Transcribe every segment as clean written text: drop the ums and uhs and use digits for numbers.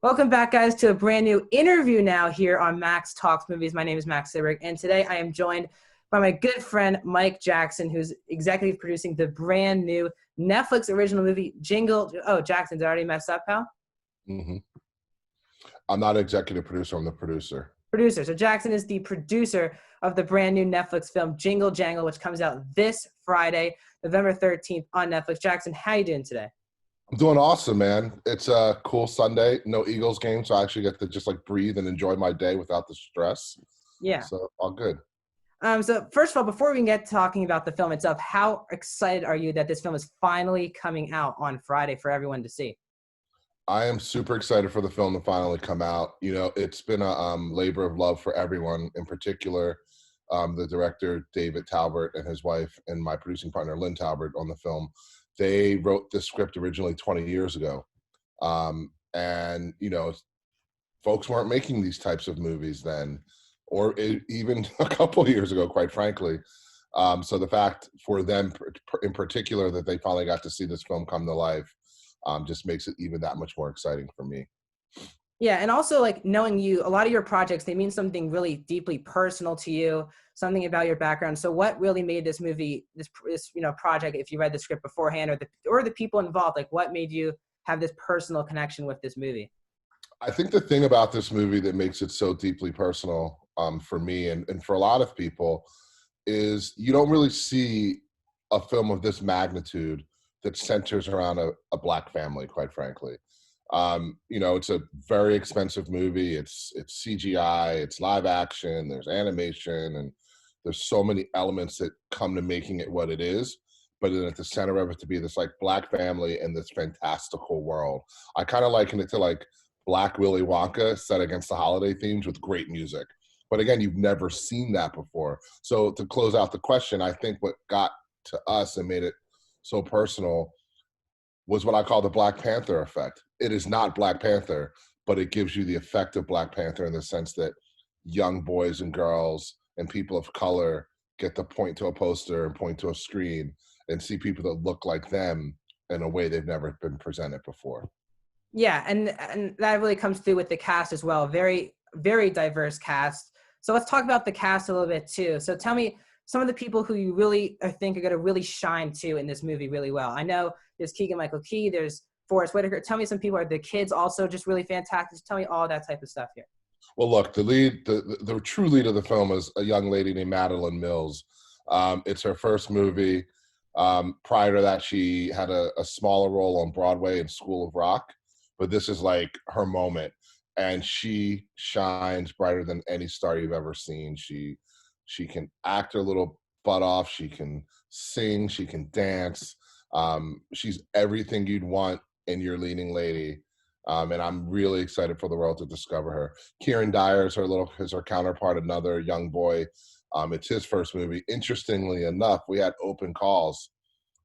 Welcome back, guys, to a brand new interview now here on Max Talks Movies. My name is Max Siberg, and today I am joined by my good friend Mike Jackson, who's executive producing the brand new Netflix original movie Jingle. Oh, Jackson, did I already mess up, pal? hmm I'm not executive producer. I'm the producer. Producer. So Jackson is the producer of the brand new Netflix film Jingle Jangle, which comes out this Friday, November 13th on Netflix. Jackson, how you doing today? I'm doing awesome, man. It's a cool Sunday. No Eagles game, so I actually get to just like breathe and enjoy my day without the stress. Yeah. So all good. So first of all, before we get talking about the film itself, how excited are you that this film is finally coming out on Friday for everyone to see? I am super excited for the film to finally come out. You know, it's been a labor of love for everyone, in particular, the director, David Talbert, and his wife, and my producing partner, Lynn Talbert, on the film. They wrote this script originally 20 years ago. And, you know, folks weren't making these types of movies then, or even a couple of years ago, quite frankly. So the fact for them in particular that they finally got to see this film come to life just makes it even that much more exciting for me. Yeah, and also like knowing you, a lot of your projects, they mean something really deeply personal to you, something about your background. So what really made this movie, this project, if you read the script beforehand or the people involved, like what made you have this personal connection with this movie? I think the thing about this movie that makes it so deeply personal for me and for a lot of people is you don't really see a film of this magnitude that centers around a black family, quite frankly. You know, it's a very expensive movie. It's CGI, it's live action, there's animation, and there's so many elements that come to making it what it is. But then at the center of it to be this like black family in this fantastical world. I kind of liken it to like Black Willy Wonka set against the holiday themes with great music. But again, you've never seen that before. So to close out the question, I think what got to us and made it so personal was what I call the Black Panther effect. It is not Black Panther, but it gives you the effect of Black Panther in the sense that young boys and girls and people of color get to point to a poster and point to a screen and see people that look like them in a way they've never been presented before. Yeah, and that really comes through with the cast as well. Very, very diverse cast. So let's talk about the cast a little bit too. So tell me some of the people who you really think are going to really shine too in this movie really well. I know there's Keegan-Michael Key, there's Forrest Whitaker. Tell me some people. Are the kids also just really fantastic? Just tell me all that type of stuff here. Well, look, the true lead of the film is a young lady named Madeline Mills. It's her first movie. Prior to that, she had a smaller role on Broadway in School of Rock, but this is like her moment, and she shines brighter than any star you've ever seen. She can act her little butt off. She can sing. She can dance. She's everything you'd want in your leading lady. And I'm really excited for the world to discover her. Kieran Dyer is her counterpart, another young boy. It's his first movie. Interestingly enough, we had open calls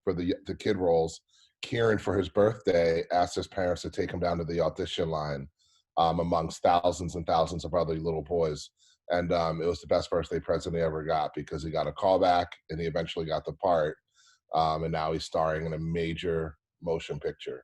for the kid roles. Kieran, for his birthday, asked his parents to take him down to the audition line amongst thousands and thousands of other little boys. And it was the best birthday present he ever got because he got a call back and he eventually got the part. And now he's starring in a major motion picture.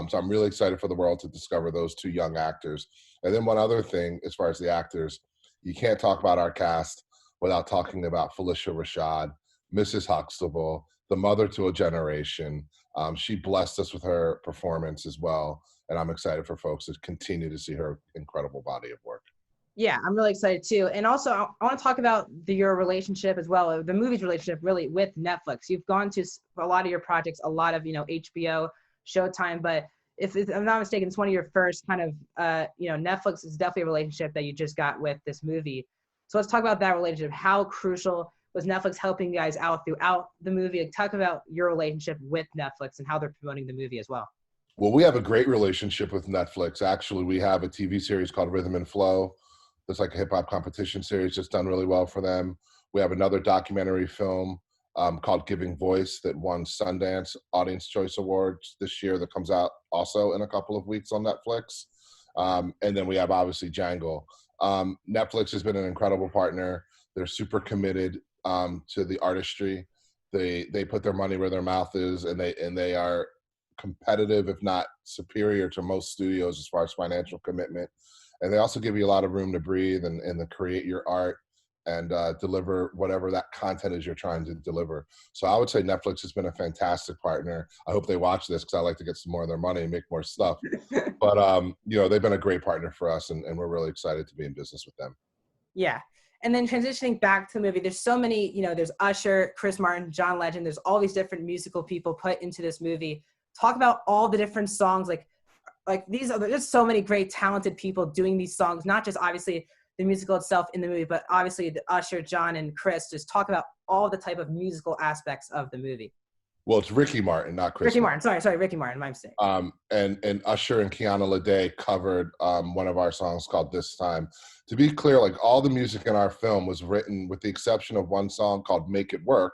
So I'm really excited for the world to discover those two young actors. And then one other thing, as far as the actors, you can't talk about our cast without talking about Felicia Rashad, Mrs. Huxtable, the mother to a generation. She blessed us with her performance as well. And I'm excited for folks to continue to see her incredible body of work. Yeah, I'm really excited too. And also, I want to talk about your relationship as well, the movie's relationship really with Netflix. You've gone to a lot of your projects, a lot of, HBO, Showtime, but if I'm not mistaken, it's one of your first kind of, Netflix is definitely a relationship that you just got with this movie. So let's talk about that relationship. How crucial was Netflix helping you guys out throughout the movie? Talk about your relationship with Netflix and how they're promoting the movie as well. Well, we have a great relationship with Netflix. Actually, we have a TV series called Rhythm and Flow. That's like a hip hop competition series that's done really well for them. We have another documentary film called Giving Voice that won Sundance Audience Choice Awards this year that comes out also in a couple of weeks on Netflix. And then we have obviously Jangle. Netflix has been an incredible partner. They're super committed to the artistry. They put their money where their mouth is, and they are competitive, if not superior to most studios as far as financial commitment. And they also give you a lot of room to breathe and to create your art and deliver whatever that content is you're trying to deliver. So I would say Netflix has been a fantastic partner. I hope they watch this because I like to get some more of their money and make more stuff. But they've been a great partner for us, and we're really excited to be in business with them. Yeah. And then transitioning back to the movie, there's so many, there's Usher, Chris Martin, John Legend. There's all these different musical people put into this movie. Talk about all the different songs. Like there's so many great talented people doing these songs, not just obviously the musical itself in the movie, but obviously the Usher, John, and Chris. Just talk about all the type of musical aspects of the movie. Well, it's Ricky Martin, not Chris. Ricky Martin. Sorry, Ricky Martin. My mistake. And Usher and Kiana Lede covered one of our songs called "This Time." To be clear, like all the music in our film was written, with the exception of one song called "Make It Work,"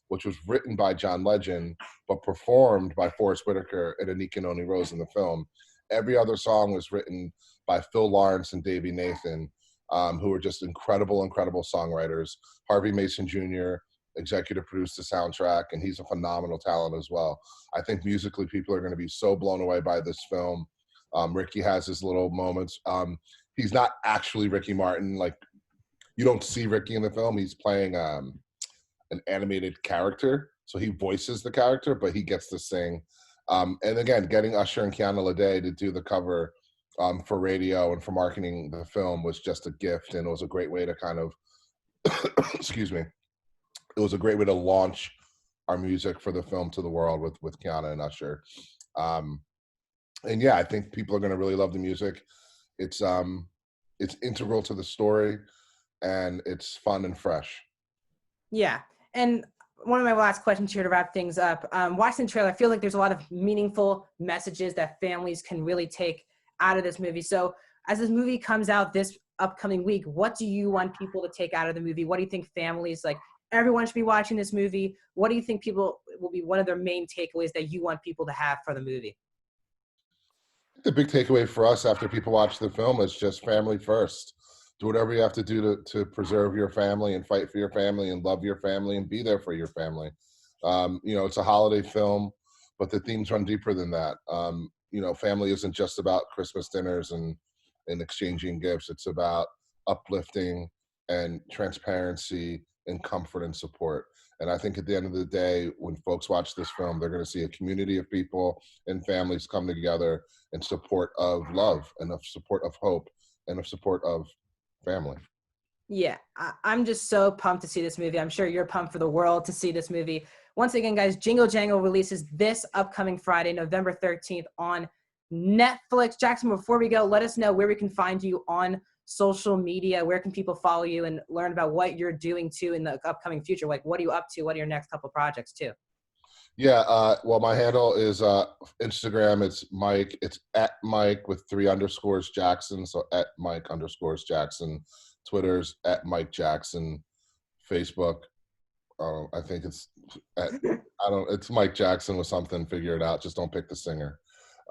which was written by John Legend but performed by Forrest Whitaker and Anika Noni Rose in the film. Every other song was written by Phil Lawrence and Davey Nathan, who are just incredible songwriters. Harvey Mason Jr. executive produced the soundtrack, and he's a phenomenal talent as well. I think musically people are going to be so blown away by this film. Ricky has his little moments. He's not actually Ricky Martin. Like, you don't see Ricky in the film. He's playing an animated character, so he voices the character, but he gets to sing. And again, getting Usher and Kiana Lede to do the cover for radio and for marketing the film was just a gift, and it was a great way to kind of excuse me. It was a great way to launch our music for the film to the world with Kiana and Usher. And yeah, I think people are going to really love the music. It's integral to the story, and it's fun and fresh. Yeah. And one of my last questions here to wrap things up, watching the trailer, I feel like there's a lot of meaningful messages that families can really take out of this movie. So as this movie comes out this upcoming week, what do you want people to take out of the movie? What do you think families, like everyone should be watching this movie? What do you think people will be one of their main takeaways that you want people to have for the movie? The big takeaway for us after people watch the film is just family first. Do whatever you have to do to preserve your family and fight for your family and love your family and be there for your family. It's a holiday film, but the themes run deeper than that. Family isn't just about Christmas dinners and exchanging gifts. It's about uplifting and transparency and comfort and support. And I think at the end of the day, when folks watch this film, they're going to see a community of people and families come together in support of love and of support of hope and of support of family. Yeah, I'm just so pumped to see this movie. I'm sure you're pumped for the world to see this movie. Once again, guys, Jingle Jangle releases this upcoming Friday, November 13th on Netflix. Jackson, before we go, let us know where we can find you on social media. Where can people follow you and learn about what you're doing too in the upcoming future? Like, what are you up to? What are your next couple projects too? Yeah, well, my handle is Instagram. It's Mike. It's at Mike with 3 underscores Jackson. So at Mike underscores Jackson. Twitter's at Mike Jackson. Facebook, I think it's it's Mike Jackson with something. Figure it out. Just don't pick the singer.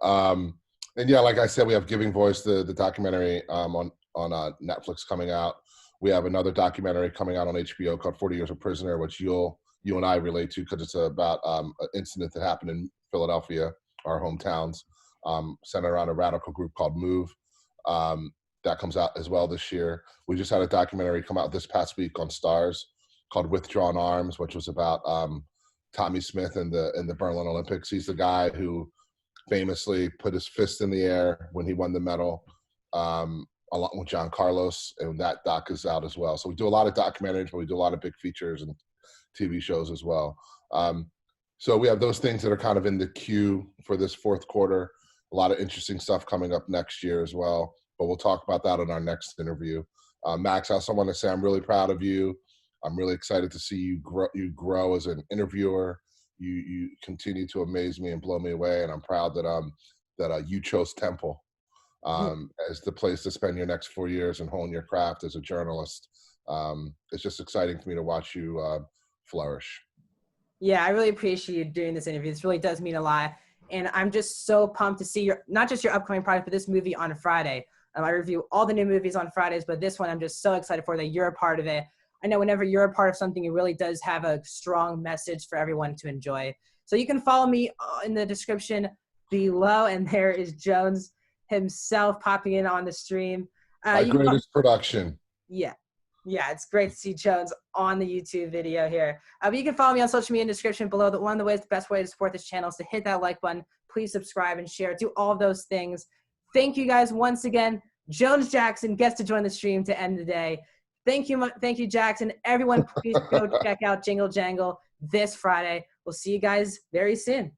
And yeah, like I said, we have Giving Voice, the documentary on Netflix coming out. We have another documentary coming out on HBO called 40 Years a Prisoner, which you and I relate to because it's about an incident that happened in Philadelphia, our hometowns, centered around a radical group called Move. That comes out as well this year. We just had a documentary come out this past week on Stars called Withdrawn Arms, which was about Tommy Smith in the Berlin Olympics. He's the guy who famously put his fist in the air when he won the medal, along with John Carlos, and that doc is out as well. So we do a lot of documentaries, but we do a lot of big features and TV shows as well. So we have those things that are kind of in the queue for this fourth quarter. A lot of interesting stuff coming up next year as well, but we'll talk about that in our next interview. Max, I also want to say I'm really proud of you. I'm really excited to see you grow as an interviewer. You continue to amaze me and blow me away, and I'm proud that you chose Temple as the place to spend your next 4 years and hone your craft as a journalist. It's just exciting for me to watch you flourish. Yeah, I really appreciate you doing this interview. This really does mean a lot. And I'm just so pumped to see not just your upcoming project, but this movie on Friday. I review all the new movies on Fridays, but this one I'm just so excited for that you're a part of it. I know whenever you're a part of something, it really does have a strong message for everyone to enjoy. So you can follow me in the description below, and there is Jones himself popping in on the stream. My greatest production. Yeah. Yeah, it's great to see Jones on the YouTube video here. But you can follow me on social media in the description below. One of the ways, the best way to support this channel is to hit that like button. Please subscribe and share. Do all of those things. Thank you guys once again. Jones Jackson gets to join the stream to end the day. Thank you, Jackson. Everyone, please go check out Jingle Jangle this Friday. We'll see you guys very soon.